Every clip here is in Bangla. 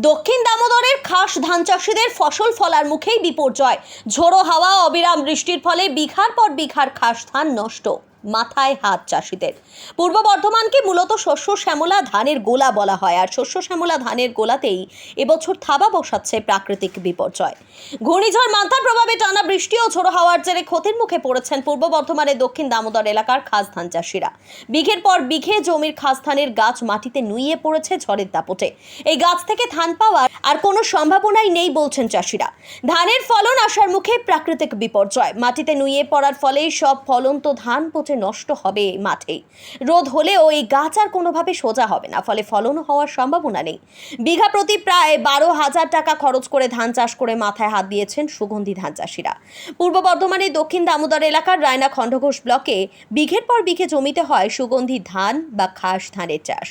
দক্ষিণ দামোদরের খাস ধান চাষিদের ফসল ফলার মুখেই বিপর্যয়। ঝোড়ো হাওয়া, অবিরাম বৃষ্টির ফলে বিঘার পর বিঘার খাস ধান নষ্ট, মাথায় হাত চাষিদের। পূর্ব বর্ধমানকে মূলত শস্য শ্যামলা ধানের গোলা বলা হয়, আর শস্য শ্যামলা ধানের গোলাতেই এবছর থাবা বসাচ্ছে প্রাকৃতিক বিপর্যয়। ঘূর্ণিঝড় মান্থার প্রভাবে টানা বৃষ্টি ও ঝোড়ো হাওয়ার জেরে ক্ষতির মুখে পড়েছেন পূর্ব বর্ধমানের দক্ষিণ দামোদর এলাকার খাস ধান চাষিরা। বিঘের পর বিঘে জমির খাস ধানের গাছ মাটিতে নুইয়ে পড়েছে ঝড়ের দাপটে। এই গাছ থেকে ধান পাওয়ার আর কোনো সম্ভাবনাই নেই বলছেন চাষিরা। ধানের ফলন আসার মুখে প্রাকৃতিক বিপর্যয়। মাটিতে নুইয়ে পড়ার ফলে সব ফলন্ত ধান পচে নষ্ট হবে মাঠেই। রোদ হলেও এই গাছ আর কোনোভাবে সোজা হবে না, ফলে ফলন হওয়ার সম্ভাবনা নেই। বিঘা প্রতি প্রায় 12,000 টাকা খরচ করে ধান চাষ করে মাথায় হাত দিয়েছেন সুগন্ধি ধান চাষিরা। পূর্ব বর্ধমানের দক্ষিণ দামোদর এলাকার রায়না খণ্ডঘোষ ব্লকে বিঘের পর বিঘে জমিতে হয় সুগন্ধি ধান বা খাস ধানের চাষ।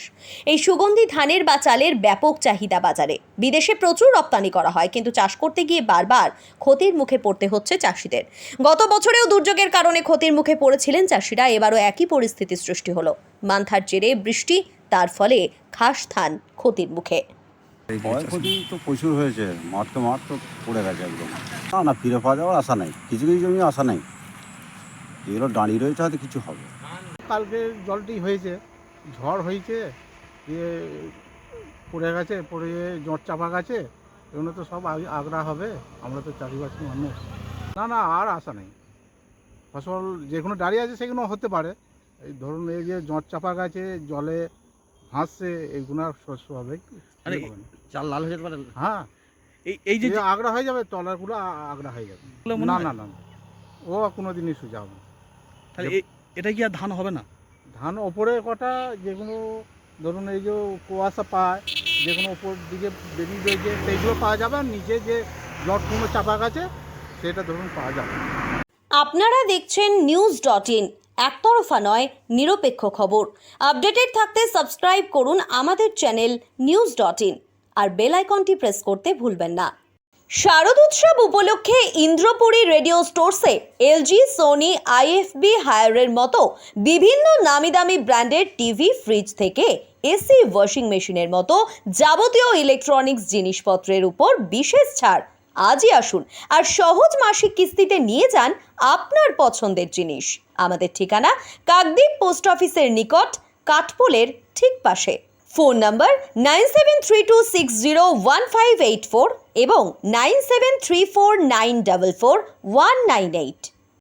এই সুগন্ধি ধানের বা চালের ব্যাপক চাহিদা বাজারে। বিদেশে প্রচুর রপ্তানি করা হয়, কিন্তু চাষ করতে গিয়ে বারবার ক্ষতির মুখে পড়তে হচ্ছে চাষিদের। গত বছরেও দুর্যোগের কারণে ক্ষতির মুখে পড়েছিলেন চাষিরা, এবারও একই পরিস্থিতি সৃষ্টি হলো। মান্থার জেরে বৃষ্টি, তার ফলে খাস ধান ক্ষতির মুখে। ক্ষয়ক্ষতি তো প্রচুর হয়েছে, মাঠ তো পড়ে গেছে একদম। না ফিরে পাওয়া যাওয়ার আশা নেই, কিছু কিছু জমি আশা নেই, এগুলো দাঁড়িয়ে রয়েছে, হয়তো কিছু হবে। কালকে জলটি হয়েছে, ঝড় হয়েছে, দিয়ে পড়ে গেছে, পড়ে জট চাপা গেছে, এগুলো তো সব আগড়া হবে। আমরা তো চাষিবাসী মানুষ, না আর আশা নেই। ফসল যেগুলো দাঁড়িয়ে আছে সেগুলো হতে পারে, এই ধরুন এই যে জট চাপা গেছে, জলে ভাসছে, এইগুলো আর শস্য হবে চাল লাল হয়ে যেতে পারে। হ্যাঁ, এই যে আগড়া হয়ে যাবে, তলারগুলো আগড়া হয়ে যাবে। না ও কোনো দিনই সোজা হবে না। তাহলে এটা কি আর ধান হবে না? ধান ওপরে কটা যেগুলো ধরুন এই যে কুয়াশা পায়, যেগুলো ওপর দিকে বেরিয়ে রয়েছে সেইগুলো পাওয়া যাবে, আর নিচে যে জটগুলো চাপা গেছে সেটা ধরুন পাওয়া যাবে। আপনারা দেখছেন news.in, একতরফা নয়, নিরপেক্ষ খবর। আপডেটেড থাকতে সাবস্ক্রাইব করুন আমাদের চ্যানেল news.in আর বেল আইকনটি প্রেস করতে ভুলবেন না। শারদ উৎসব উপলক্ষে ইন্দ্রপুরী রেডিও স্টোরসে এলজি, সোনি, আইএফবি, হায়ারের মতো বিভিন্ন নামি দামি ব্র্যান্ডের টিভি, ফ্রিজ থেকে এসি, ওয়াশিং মেশিনের মতো যাবতীয় ইলেকট্রনিক্স জিনিসপত্রের উপর বিশেষ ছাড়। আজই আসুন আর সহজ মাসিক কিস্তিতে নিয়ে যান আপনার পছন্দের জিনিস। আমাদের ঠিকানা কাকদ্বীপ পোস্ট অফিসের নিকট, কাঠপোলের ঠিক পাশে। ফোন নম্বর 9732601584 এবং 9734944198।